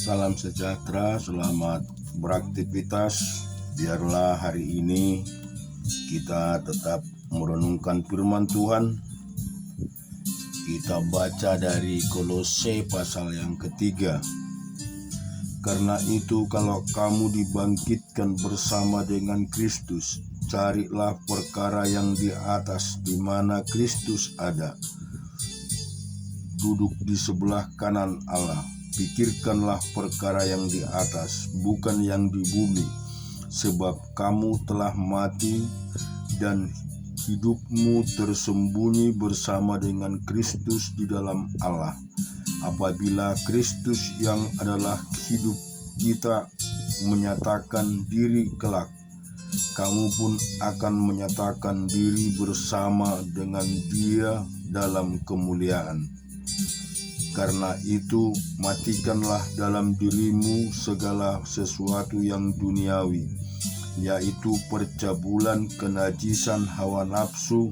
Salam sejahtera, selamat beraktivitas. Biarlah hari ini kita tetap merenungkan firman Tuhan. Kita baca dari Kolose pasal yang ketiga. Karena itu kalau kamu dibangkitkan bersama dengan Kristus, carilah perkara yang di atas, di mana Kristus ada, duduk di sebelah kanan Allah. Pikirkanlah perkara yang di atas, bukan yang di bumi, sebab kamu telah mati dan hidupmu tersembunyi bersama dengan Kristus di dalam Allah. Apabila Kristus yang adalah hidup kita menyatakan diri kelak, kamu pun akan menyatakan diri bersama dengan Dia dalam kemuliaan. Karena itu, matikanlah dalam dirimu segala sesuatu yang duniawi, yaitu percabulan, kenajisan, hawa nafsu,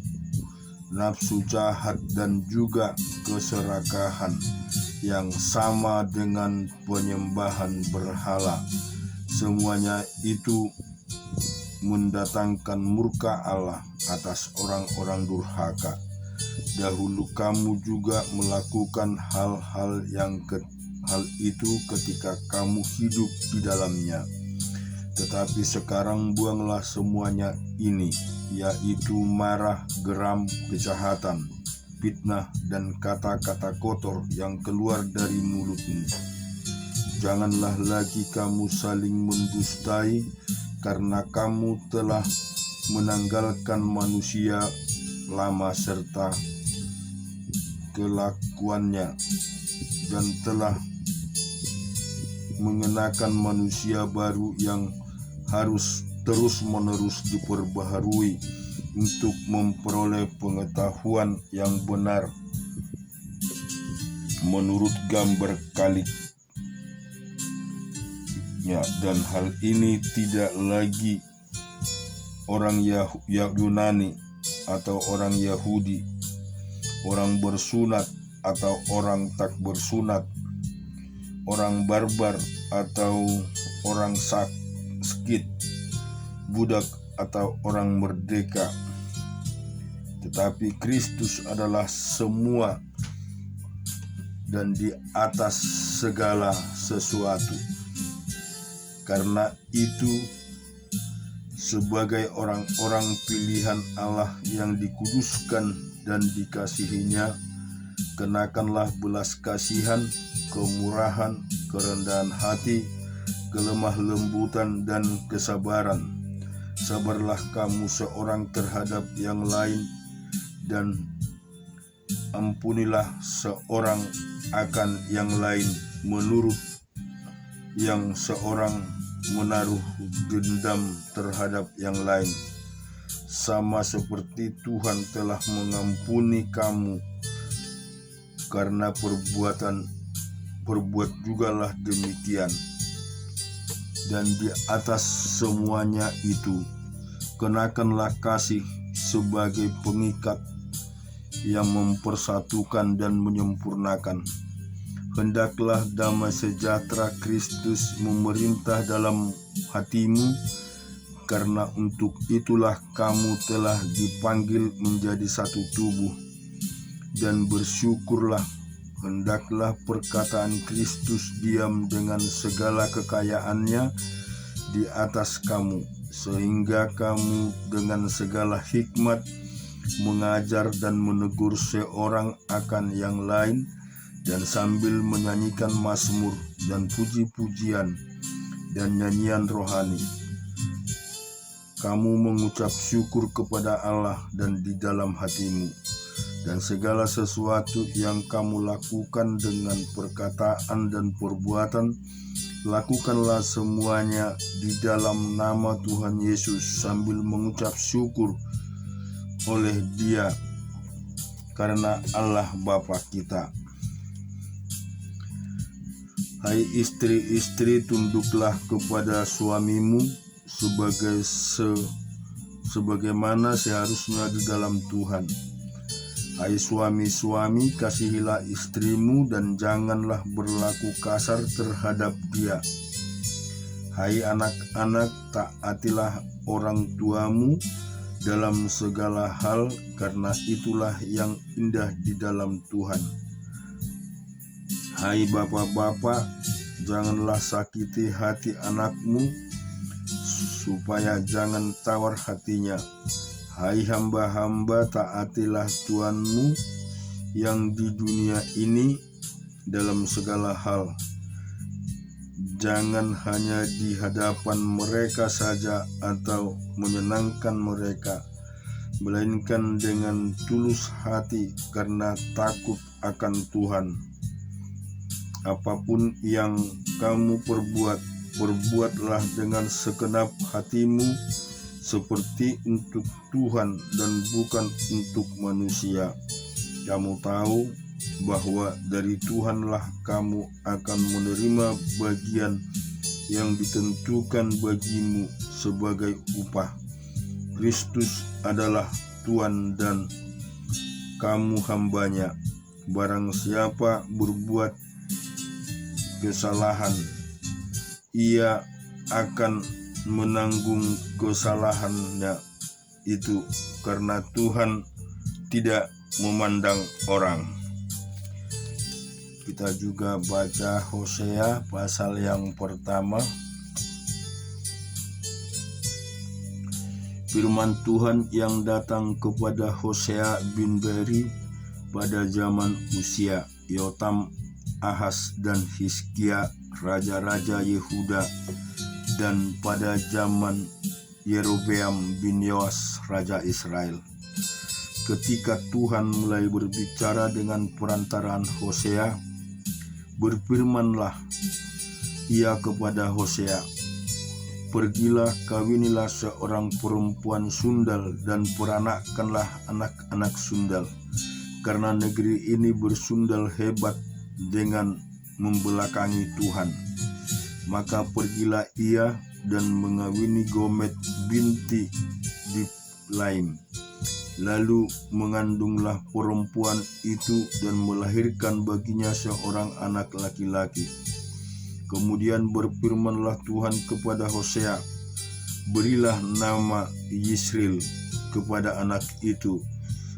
nafsu jahat, dan juga keserakahan yang sama dengan penyembahan berhala. Semuanya itu mendatangkan murka Allah atas orang-orang durhaka. Dahulu kamu juga melakukan hal itu ketika kamu hidup di dalamnya. Tetapi sekarang buanglah semuanya ini, yaitu marah, geram, kejahatan, fitnah, dan kata-kata kotor yang keluar dari mulutmu. Janganlah lagi kamu saling mendustai, karena kamu telah menanggalkan manusia lama serta kelakuannya, dan telah mengenakan manusia baru yang harus terus-menerus diperbaharui untuk memperoleh pengetahuan yang benar menurut gambar kaliknya. Dan hal ini tidak lagi orang Yunani atau orang Yahudi, orang bersunat atau orang tak bersunat, orang barbar atau orang sakit, budak atau orang merdeka. Tetapi Kristus adalah semua dan di atas segala sesuatu. Karena itu, sebagai orang-orang pilihan Allah yang dikuduskan dan dikasihinya, kenakanlah belas kasihan, kemurahan, kerendahan hati, kelemah lembutan, dan kesabaran. Sabarlah kamu seorang terhadap yang lain, dan ampunilah seorang akan yang lain menurut yang seorang menaruh dendam terhadap yang lain, sama seperti Tuhan telah mengampuni kamu. Karena berbuat jugalah demikian. Dan di atas semuanya itu, kenakanlah kasih sebagai pengikat yang mempersatukan dan menyempurnakan. Hendaklah damai sejahtera Kristus memerintah dalam hatimu, karena untuk itulah kamu telah dipanggil menjadi satu tubuh. Dan bersyukurlah, hendaklah perkataan Kristus diam dengan segala kekayaannya di atas kamu, sehingga kamu dengan segala hikmat mengajar dan menegur seorang akan yang lain, dan sambil menyanyikan mazmur dan puji-pujian dan nyanyian rohani, kamu mengucap syukur kepada Allah dan di dalam hatimu. Dan segala sesuatu yang kamu lakukan dengan perkataan dan perbuatan, lakukanlah semuanya di dalam nama Tuhan Yesus sambil mengucap syukur oleh Dia karena Allah Bapa kita. Hai istri-istri, tunduklah kepada suamimu sebagaimana seharusnya di dalam Tuhan. Hai suami-suami, kasihilah istrimu dan janganlah berlaku kasar terhadap dia. Hai anak-anak, taatilah orang tuamu dalam segala hal, karena itulah yang indah di dalam Tuhan. Hai bapak-bapak, janganlah sakiti hati anakmu, supaya jangan tawar hatinya. Hai hamba-hamba, taatilah Tuhanmu yang di dunia ini dalam segala hal. Jangan hanya di hadapan mereka saja atau menyenangkan mereka, melainkan dengan tulus hati karena takut akan Tuhan. Apapun yang kamu perbuatlah dengan segenap hatimu, seperti untuk Tuhan dan bukan untuk manusia. Kamu tahu bahwa dari Tuhanlah kamu akan menerima bagian yang ditentukan bagimu sebagai upah. Kristus adalah Tuhan dan kamu hambanya. Barang siapa berbuat kesalahan, ia akan menanggung kesalahannya itu, karena Tuhan tidak memandang orang. Kita juga baca Hosea pasal yang pertama. Firman Tuhan yang datang kepada Hosea bin Beeri pada zaman Uzia, Yotam, Ahaz, dan Hizkia, raja-raja Yehuda, dan pada zaman Yerobeam bin Yoas, raja Israel. Ketika Tuhan mulai berbicara dengan perantaraan Hosea, berfirmanlah ia kepada Hosea, "Pergilah, kawinilah seorang perempuan sundal dan peranakkanlah anak-anak sundal, karena negeri ini bersundal hebat dengan membelakangi Tuhan." Maka pergilah ia dan mengawini Gomed binti Diblaim. Lalu mengandunglah perempuan itu dan melahirkan baginya seorang anak laki-laki. Kemudian berfirmanlah Tuhan kepada Hosea, "Berilah nama Yisril kepada anak itu,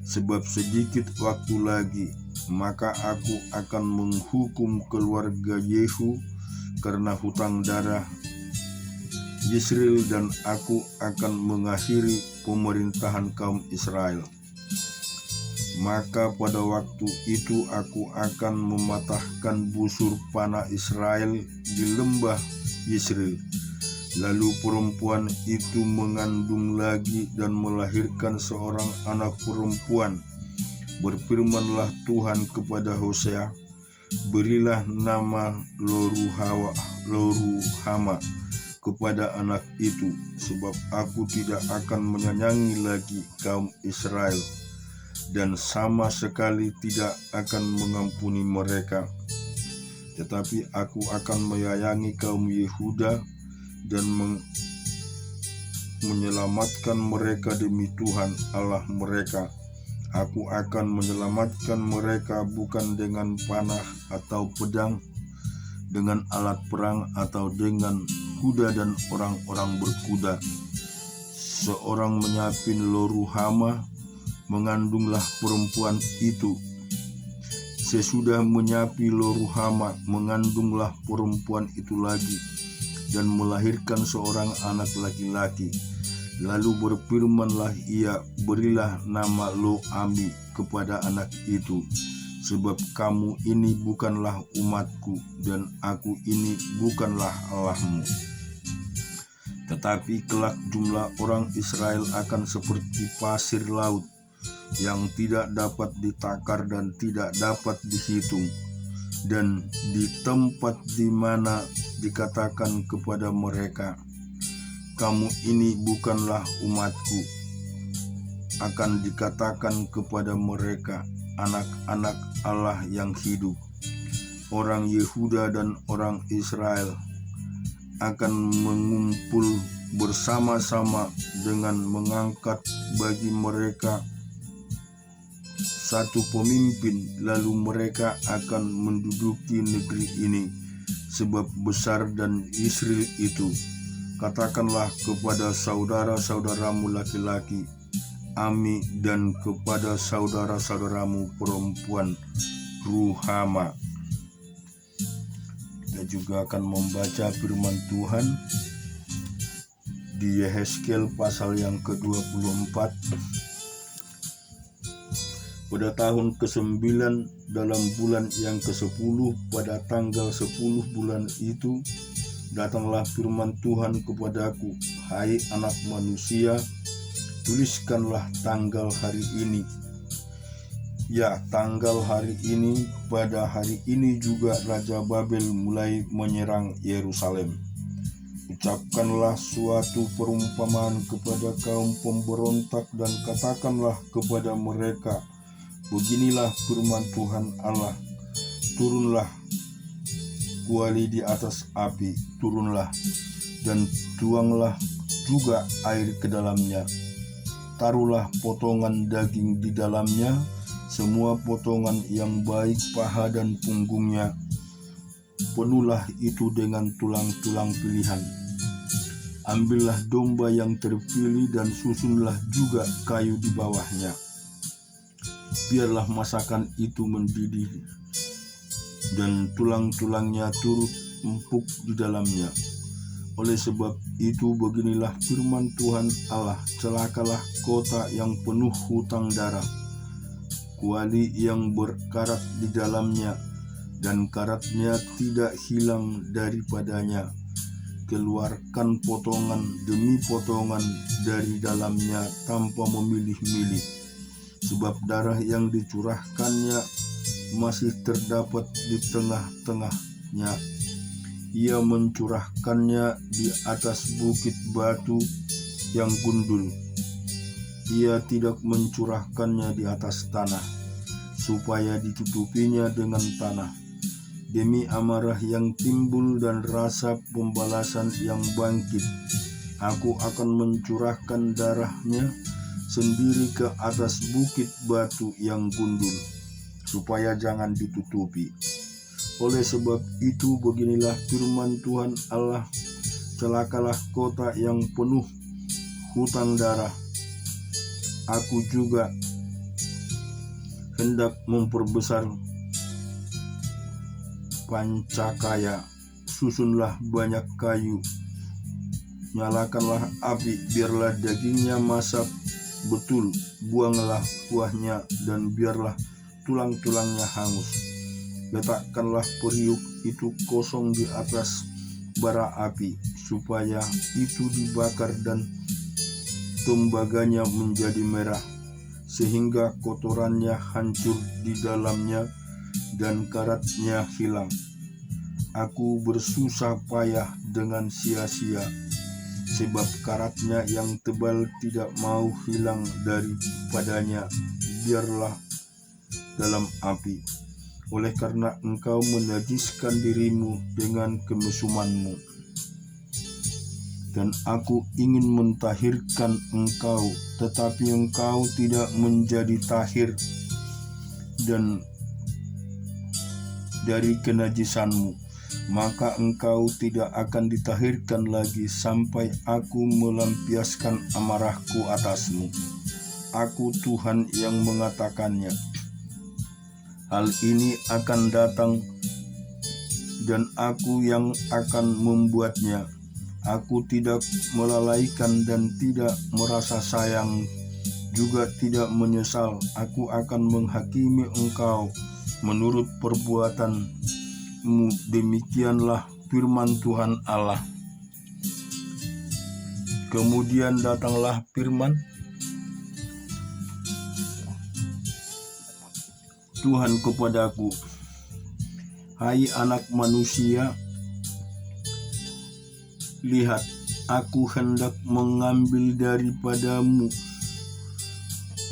sebab sedikit waktu lagi, maka aku akan menghukum keluarga Yehu karena hutang darah Yisril, dan aku akan mengakhiri pemerintahan kaum Israel. Maka pada waktu itu aku akan mematahkan busur panah Israel di lembah Yisril." Lalu perempuan itu mengandung lagi dan melahirkan seorang anak perempuan. Berfirmanlah Tuhan kepada Hosea, "Berilah nama Loruhama kepada anak itu, sebab aku tidak akan menyayangi lagi kaum Israel, dan sama sekali tidak akan mengampuni mereka. Tetapi aku akan menyayangi kaum Yehuda dan menyelamatkan mereka demi Tuhan Allah mereka. Aku akan menyelamatkan mereka bukan dengan panah atau pedang, dengan alat perang atau dengan kuda dan orang-orang berkuda." Seorang menyapin Loruhama, mengandunglah perempuan itu. Sesudah menyapi Loruhama, mengandunglah perempuan itu lagi dan melahirkan seorang anak laki-laki. Lalu berfirmanlah ia, "Berilah nama Lo-ami kepada anak itu, sebab kamu ini bukanlah umatku dan aku ini bukanlah Allahmu." Tetapi kelak jumlah orang Israel akan seperti pasir laut, yang tidak dapat ditakar dan tidak dapat dihitung. Dan di tempat di mana dikatakan kepada mereka, "Kamu ini bukanlah umatku," akan dikatakan kepada mereka, "Anak-anak Allah yang hidup." Orang Yehuda dan orang Israel akan mengumpul bersama-sama dengan mengangkat bagi mereka satu pemimpin, lalu mereka akan menduduki negeri ini, sebab besar dan Israel itu. Katakanlah kepada saudara-saudaramu laki-laki, Ami, dan kepada saudara-saudaramu perempuan, Ruhama. Kita juga akan membaca firman Tuhan di Yehezkiel pasal yang ke-24. Pada tahun ke-9 dalam bulan yang ke-10, pada tanggal 10 bulan itu, datanglah firman Tuhan kepadaku, hai anak manusia, tuliskanlah tanggal hari ini. Ya, tanggal hari ini, pada hari ini juga Raja Babel mulai menyerang Yerusalem. Ucapkanlah suatu perumpamaan kepada kaum pemberontak dan katakanlah kepada mereka, beginilah firman Tuhan Allah, turunlah kuali di atas api, turunlah dan tuanglah juga air ke dalamnya. Taruhlah potongan daging di dalamnya, semua potongan yang baik paha dan punggungnya. Penuhlah itu dengan tulang-tulang pilihan. Ambillah domba yang terpilih dan susunlah juga kayu di bawahnya. Biarlah masakan itu mendidih dan tulang-tulangnya turut empuk di dalamnya. Oleh sebab itu beginilah firman Tuhan Allah, celakalah kota yang penuh hutang darah, kuali yang berkarat di dalamnya, dan karatnya tidak hilang daripadanya. Keluarkan potongan demi potongan dari dalamnya tanpa memilih-milih, sebab darah yang dicurahkannya masih terdapat di tengah-tengahnya. Ia mencurahkannya di atas bukit batu yang gundul. Ia tidak mencurahkannya di atas tanah, supaya ditutupinya dengan tanah. Demi amarah yang timbul dan rasa pembalasan yang bangkit, aku akan mencurahkan darahnya sendiri ke atas bukit batu yang gundul, supaya jangan ditutupi. Oleh sebab itu beginilah firman Tuhan Allah, celakalah kota yang penuh hutang darah. Aku juga hendak memperbesar pancakaya, susunlah banyak kayu, nyalakanlah api, biarlah dagingnya masak betul, buanglah kuahnya, dan biarlah tulang-tulangnya hangus. Letakkanlah periuk itu kosong di atas bara api, supaya itu dibakar dan tembaganya menjadi merah, sehingga kotorannya hancur di dalamnya dan karatnya hilang. Aku bersusah payah dengan sia-sia, sebab karatnya yang tebal tidak mau hilang daripadanya, biarlah dalam api. Oleh karena engkau menajiskan dirimu dengan kemesumanmu, dan aku ingin mentahirkan engkau, tetapi engkau tidak menjadi tahir, dan dari kenajisanmu, maka engkau tidak akan ditahirkan lagi sampai aku melampiaskan amarahku atasmu. Aku Tuhan yang mengatakannya. Hal ini akan datang dan aku yang akan membuatnya. Aku tidak melalaikan dan tidak merasa sayang, juga tidak menyesal. Aku akan menghakimi engkau menurut perbuatanmu. Demikianlah firman Tuhan Allah. Kemudian datanglah firman Tuhan kepadaku, hai anak manusia, lihat, aku hendak mengambil daripadamu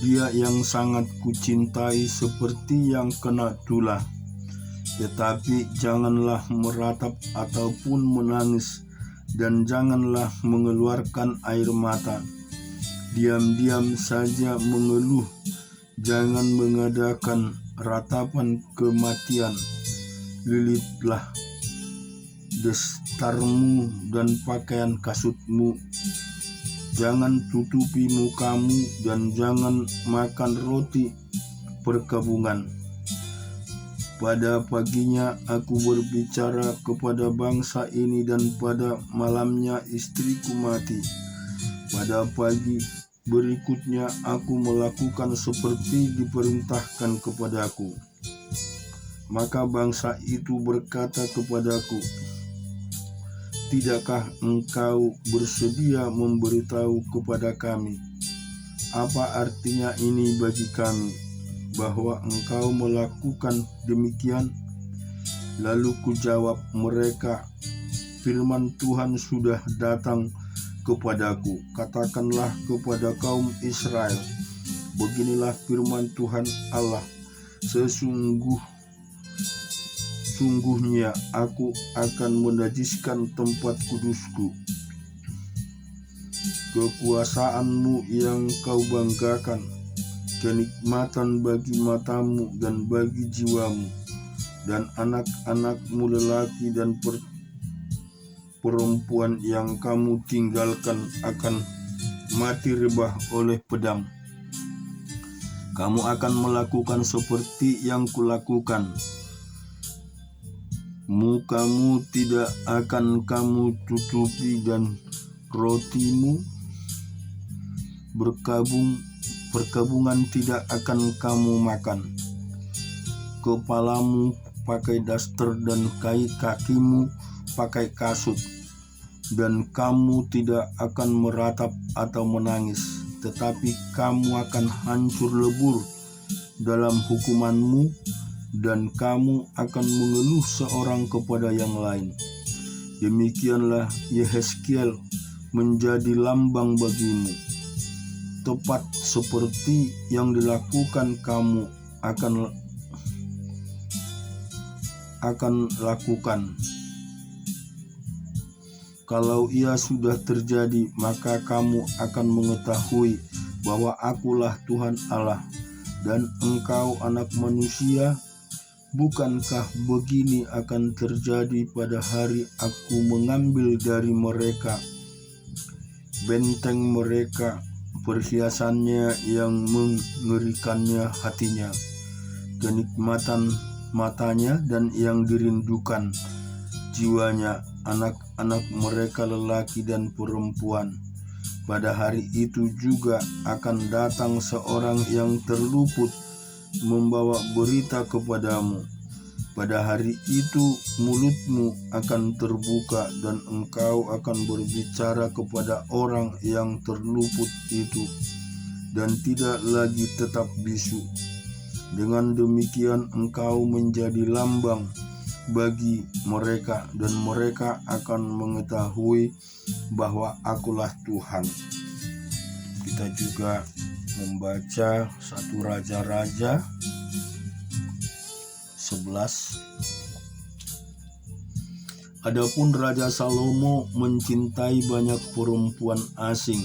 dia yang sangat kucintai seperti yang kena tulah. Tetapi janganlah meratap ataupun menangis, dan janganlah mengeluarkan air mata. Diam-diam saja mengeluh Jangan mengadakan ratapan kematian. Lilitlah destarmu dan pakaian kasutmu. Jangan tutupi mukamu dan jangan makan roti perkabungan. Pada paginya aku berbicara kepada bangsa ini dan pada malamnya istriku mati. Pada pagi berikutnya aku melakukan seperti diperintahkan kepadaku. Maka bangsa itu berkata kepadaku, "Tidakkah engkau bersedia memberitahu kepada kami, apa artinya ini bagi kami, bahwa engkau melakukan demikian?" Lalu kujawab mereka, "Firman Tuhan sudah datang kepadaku. Katakanlah kepada kaum Israel, beginilah firman Tuhan Allah, sungguhnya aku akan menajiskan tempat kudusku. Kekuasaanmu yang kau banggakan, kenikmatan bagi matamu dan bagi jiwamu, dan anak-anakmu lelaki dan perempuan yang kamu tinggalkan akan mati rebah oleh pedang. Kamu akan melakukan seperti yang kulakukan. Mukamu tidak akan kamu tutupi dan rotimu perkabungan tidak akan kamu makan. Kepalamu pakai daster dan kakimu pakai kasut, dan kamu tidak akan meratap atau menangis, tetapi kamu akan hancur lebur dalam hukumanmu, dan kamu akan mengeluh seorang kepada yang lain. Demikianlah Yehezkiel menjadi lambang bagimu. Tepat seperti yang dilakukan kamu akan lakukan. Kalau ia sudah terjadi, maka kamu akan mengetahui bahwa akulah Tuhan Allah. Dan engkau anak manusia, bukankah begini akan terjadi pada hari aku mengambil dari mereka benteng mereka, perhiasannya yang mengerikannya hatinya, kenikmatan matanya dan yang dirindukan jiwanya, anak-anak mereka lelaki dan perempuan. Pada hari itu juga akan datang seorang yang terluput membawa berita kepadamu. Pada hari itu mulutmu akan terbuka dan engkau akan berbicara kepada orang yang terluput itu, dan tidak lagi tetap bisu. Dengan demikian engkau menjadi lambang bagi mereka, dan mereka akan mengetahui bahwa akulah Tuhan. Kita juga membaca 1 Raja-Raja 11. Adapun Raja Salomo mencintai banyak perempuan asing.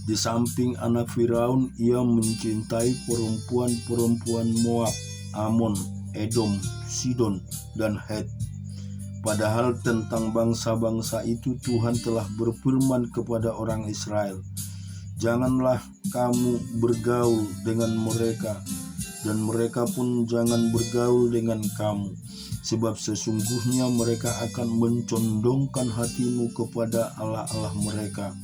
Di samping anak Firaun, ia mencintai perempuan-perempuan Moab, Amon, Edom, Sidon, dan Het. Padahal tentang bangsa-bangsa itu Tuhan telah berfirman kepada orang Israel, "Janganlah kamu bergaul dengan mereka, dan mereka pun jangan bergaul dengan kamu, sebab sesungguhnya mereka akan mencondongkan hatimu kepada allah-allah mereka."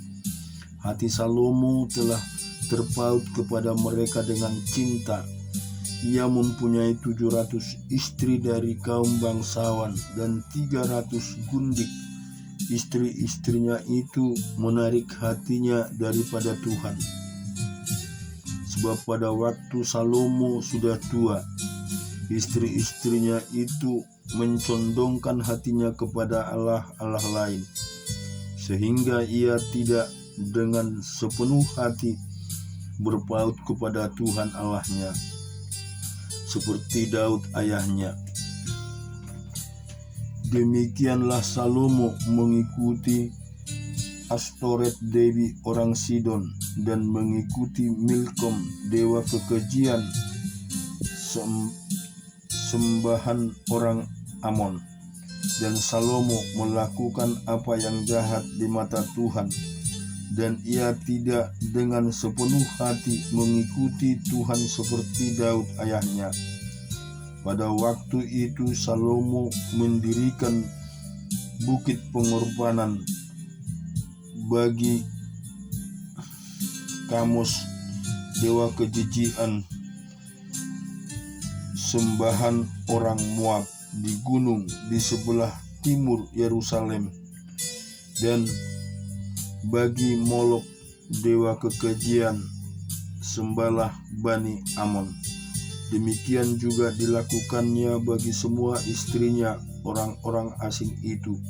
Hati Salomo telah terpaut kepada mereka dengan cinta. Ia mempunyai 700 istri dari kaum bangsawan dan 300 gundik. Istri-istrinya itu menarik hatinya daripada Tuhan. Sebab pada waktu Salomo sudah tua, istri-istrinya itu mencondongkan hatinya kepada allah-allah lain, sehingga ia tidak dengan sepenuh hati berpaut kepada Tuhan Allahnya, seperti Daud ayahnya. Demikianlah Salomo mengikuti Astoret dewi orang Sidon, dan mengikuti Milkom dewa kekejian sembahan orang Amon. Dan Salomo melakukan apa yang jahat di mata Tuhan, dan ia tidak dengan sepenuh hati mengikuti Tuhan seperti Daud ayahnya. Pada waktu itu Salomo mendirikan bukit pengorbanan bagi Kamos dewa kejijian sembahan orang Moab di gunung di sebelah timur Yerusalem, dan bagi Molok dewa kekejian sembahlah Bani Amon. Demikian juga dilakukannya bagi semua istrinya orang-orang asing itu,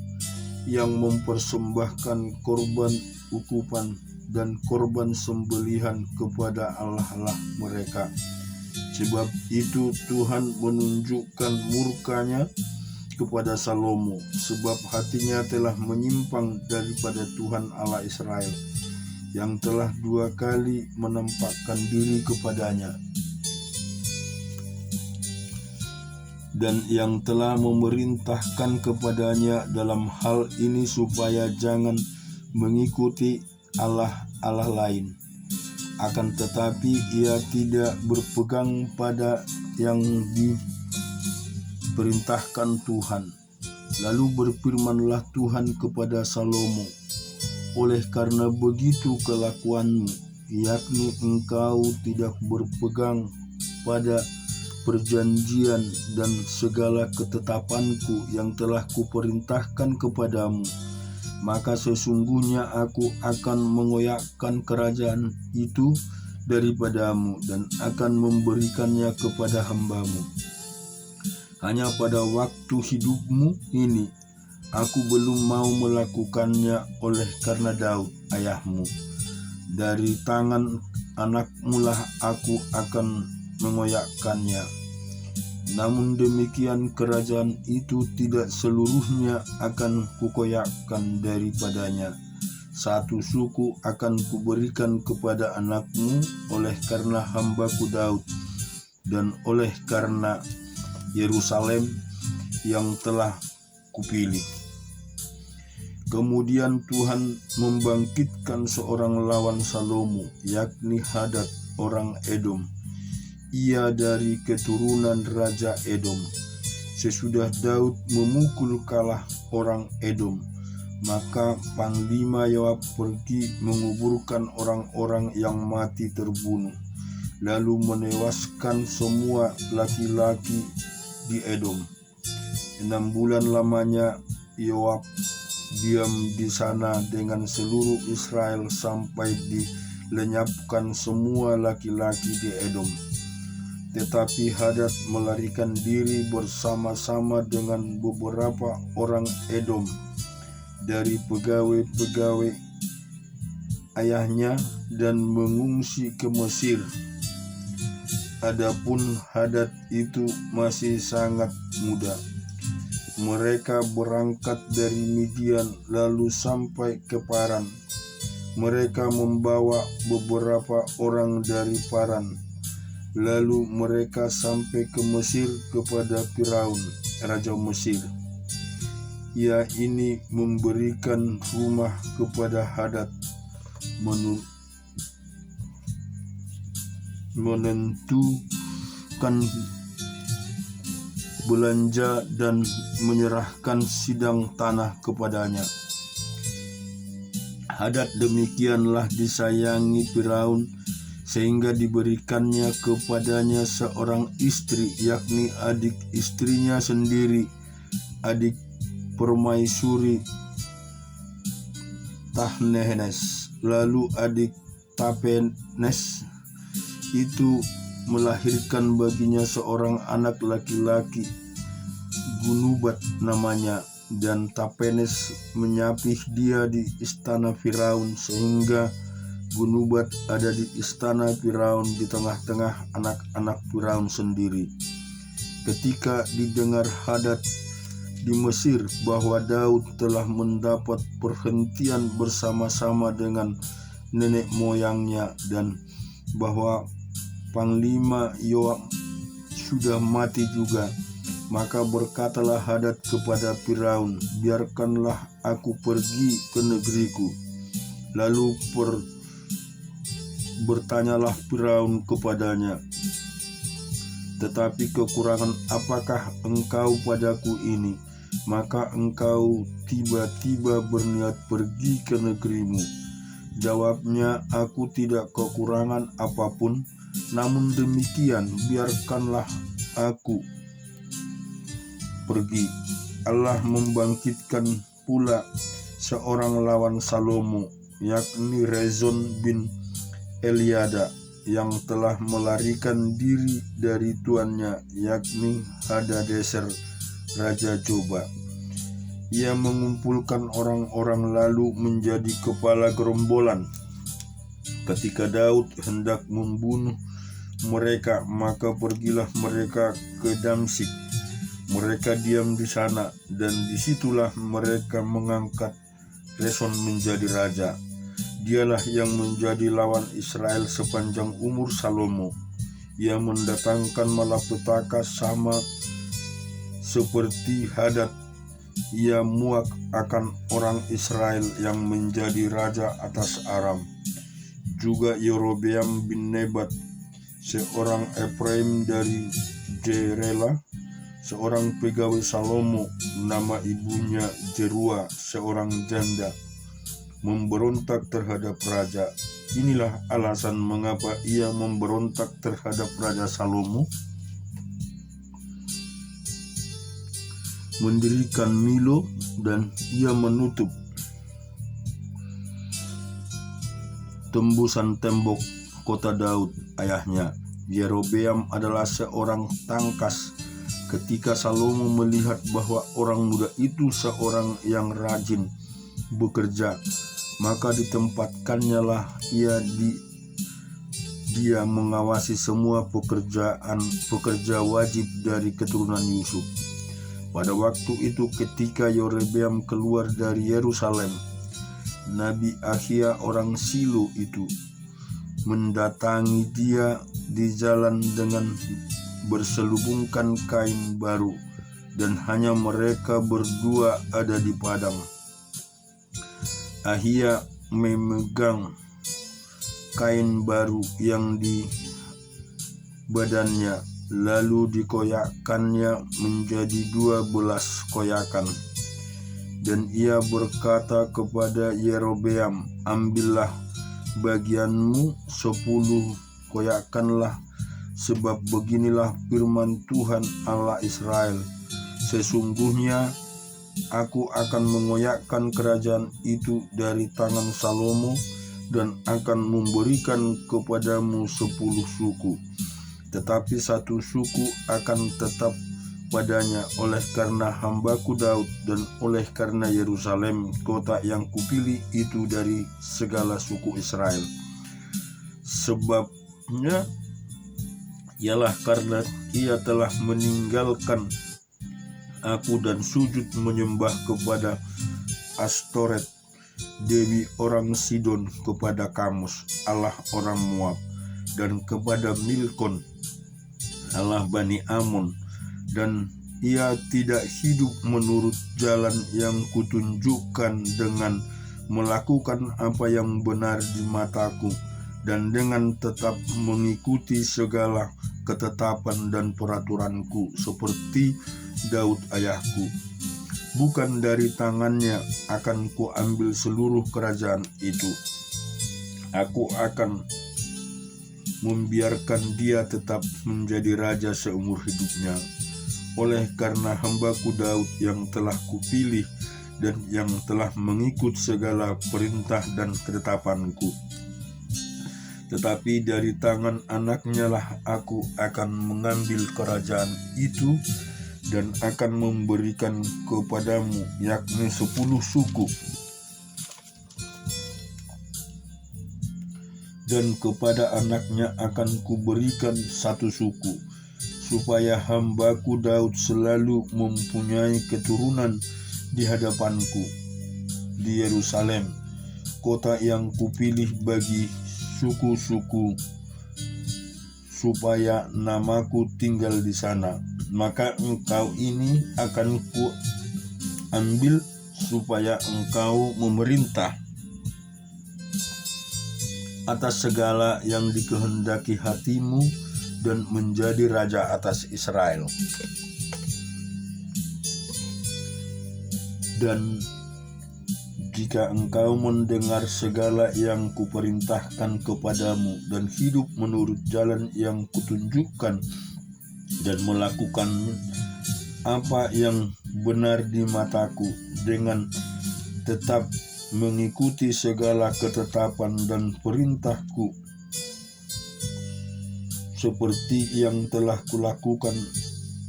yang mempersembahkan korban ukupan dan korban sembelihan kepada Allah-Allah mereka. Sebab itu Tuhan menunjukkan murkanya kepada Salomo, sebab hatinya telah menyimpang daripada Tuhan Allah Israel, yang telah 2 kali menampakkan diri kepadanya, dan yang telah memerintahkan kepadanya dalam hal ini supaya jangan mengikuti Allah-Allah lain. Akan tetapi ia tidak berpegang pada yang diperintahkan Tuhan. Lalu berfirmanlah Tuhan kepada Salomo, oleh karena begitu kelakuanmu, yakni engkau tidak berpegang pada perjanjian dan segala ketetapanku yang telah kuperintahkan kepadamu, maka sesungguhnya aku akan mengoyakkan kerajaan itu daripadamu dan akan memberikannya kepada hambamu. Hanya pada waktu hidupmu ini aku belum mau melakukannya oleh karena Daud ayahmu. Dari tangan anakmulah aku akan mengoyakkannya. Namun demikian kerajaan itu tidak seluruhnya akan kukoyakkan daripadanya. 1 suku akan kuberikan kepada anakmu oleh karena hambaku Daud, dan oleh karena Yerusalem yang telah kupilih. Kemudian Tuhan membangkitkan seorang lawan Salomo, yakni Hadad orang Edom. Ia dari keturunan Raja Edom. Sesudah Daud memukul kalah orang Edom, maka Panglima Yoab pergi menguburkan orang-orang yang mati terbunuh, lalu menewaskan semua laki-laki di Edom. 6 bulan lamanya Yoab diam di sana dengan seluruh Israel sampai dilenyapkan semua laki-laki di Edom. Tetapi Hadad melarikan diri bersama-sama dengan beberapa orang Edom dari pegawai-pegawai ayahnya dan mengungsi ke Mesir. Adapun Hadad itu masih sangat muda. Mereka berangkat dari Midian lalu sampai ke Paran. Mereka membawa beberapa orang dari Paran. Lalu mereka sampai ke Mesir kepada Firaun, raja Mesir. Ia ini memberikan rumah kepada Hadad, menentukan belanja dan menyerahkan sidang tanah kepadanya. Hadad demikianlah disayangi Firaun, sehingga diberikannya kepadanya seorang istri, yakni adik istrinya sendiri, adik permaisuri Tahpenes. Lalu adik Tahpenes itu melahirkan baginya seorang anak laki-laki, Gunubat namanya, dan Tahpenes menyapih dia di istana Firaun, sehingga Gunubat ada di istana Firaun di tengah-tengah anak-anak Firaun sendiri. Ketika didengar Hadad di Mesir bahwa Daud telah mendapat perhentian bersama-sama dengan nenek moyangnya, dan bahwa Panglima Yoab sudah mati juga. Maka berkatalah Hadad kepada Firaun, biarkanlah aku pergi ke negeriku. Lalu bertanyalah Firaun kepadanya, tetapi kekurangan apakah engkau padaku ini? Maka engkau tiba-tiba berniat pergi ke negerimu. Jawabnya, aku tidak kekurangan apapun, namun demikian biarkanlah aku pergi. Allah membangkitkan pula seorang lawan Salomo, yakni Rezon bin Eliada, yang telah melarikan diri dari tuannya, yakni Hadadezer Raja Joba. Ia mengumpulkan orang-orang lalu menjadi kepala gerombolan. Ketika Daud hendak membunuh mereka, maka pergilah mereka ke Damsyik. Mereka diam di sana, dan disitulah mereka mengangkat Rezon menjadi raja. Dialah yang menjadi lawan Israel sepanjang umur Salomo. Ia mendatangkan malapetaka sama seperti Hadad. Ia muak akan orang Israel yang menjadi raja atas Aram. Juga Yerobeam bin Nebat, seorang Efraim dari Jerela, seorang pegawai Salomo, nama ibunya Jerua, seorang janda, memberontak terhadap raja. Inilah alasan mengapa ia memberontak terhadap Raja Salomo. Mendirikan Milo, dan ia menutup tembusan tembok kota Daud ayahnya. Yerobeam adalah seorang tangkas. Ketika Salomo melihat bahwa orang muda itu seorang yang rajin bekerja, maka ditempatkannya lah dia mengawasi semua pekerja wajib dari keturunan Yusuf. Pada waktu itu ketika Yerobeam keluar dari Yerusalem, Nabi Ahia orang Silo itu mendatangi dia di jalan dengan berselubungkan kain baru, dan hanya mereka berdua ada di padang. Ahia memegang kain baru yang di badannya, lalu dikoyakkannya menjadi 12 koyakan. Dan ia berkata kepada Yerobeam, ambillah bagianmu 10 koyakanlah, sebab beginilah firman Tuhan Allah Israel, sesungguhnya aku akan mengoyakkan kerajaan itu dari tangan Salomo, dan akan memberikan kepadamu 10 suku. Tetapi 1 suku akan tetap padanya oleh karena hambaku Daud, dan oleh karena Yerusalem, kota yang kupilih itu dari segala suku Israel. Sebabnya ialah karena ia telah meninggalkan aku dan sujud menyembah kepada Astoret, dewi orang Sidon, kepada Kamus, Allah orang Moab, dan kepada Milkon, Allah Bani Amon. Dan ia tidak hidup menurut jalan yang kutunjukkan dengan melakukan apa yang benar di mataku, dan dengan tetap mengikuti segala ketetapan dan peraturanku seperti Daud ayahku. Bukan dari tangannya akan kuambil seluruh kerajaan itu. Aku akan membiarkan dia tetap menjadi raja seumur hidupnya, oleh karena hambaku Daud yang telah kupilih dan yang telah mengikut segala perintah dan ketetapanku. Tetapi dari tangan anaknya lah aku akan mengambil kerajaan itu, dan akan memberikan kepadamu, yakni 10 suku, dan kepada anaknya akan kuberikan 1 suku. supaya hambaku Daud selalu mempunyai keturunan di hadapanku di Yerusalem, kota yang kupilih bagi suku-suku, supaya namaku tinggal di sana. Maka engkau ini akan ku ambil supaya engkau memerintah atas segala yang dikehendaki hatimu dan menjadi raja atas Israel. Dan jika engkau mendengar segala yang kuperintahkan kepadamu dan hidup menurut jalan yang kutunjukkan dan melakukan apa yang benar di mataku dengan tetap mengikuti segala ketetapan dan perintahku seperti yang telah kulakukan,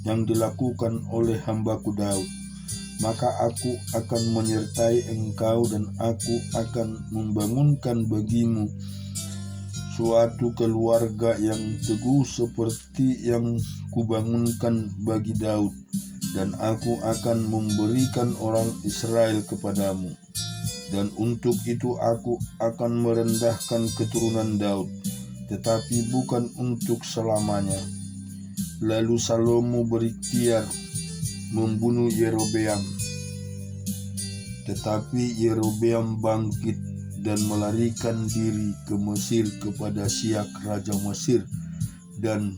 yang dilakukan oleh hambaku Daud, maka aku akan menyertai engkau dan aku akan membangunkan bagimu suatu keluarga yang teguh seperti yang kubangunkan bagi Daud, dan aku akan memberikan orang Israel kepadamu. Dan untuk itu aku akan merendahkan keturunan Daud, tetapi bukan untuk selamanya. Lalu Salomo berikhtiar membunuh Yerobeam, tetapi Yerobeam bangkit dan melarikan diri ke Mesir kepada Siak raja Mesir, dan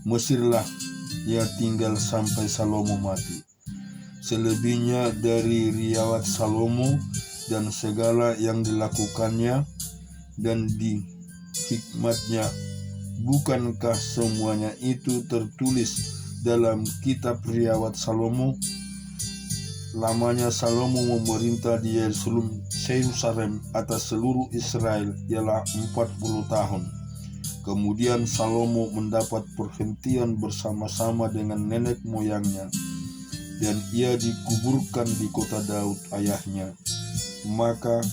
Mesirlah ia tinggal sampai Salomo mati. Selebihnya dari riwayat Salomo dan segala yang dilakukannya dan di hikmatnya, bukankah semuanya itu tertulis dalam kitab riwayat Salomo? Lamanya Salomo memerintah di Yerusalem atas seluruh Israel ialah 40 tahun. Kemudian Salomo mendapat perhentian bersama-sama dengan nenek moyangnya, dan ia dikuburkan di kota Daud ayahnya. Maka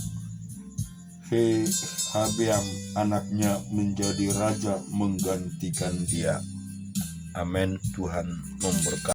Rehabeam anaknya menjadi raja menggantikan dia. Amin. Tuhan memberkati.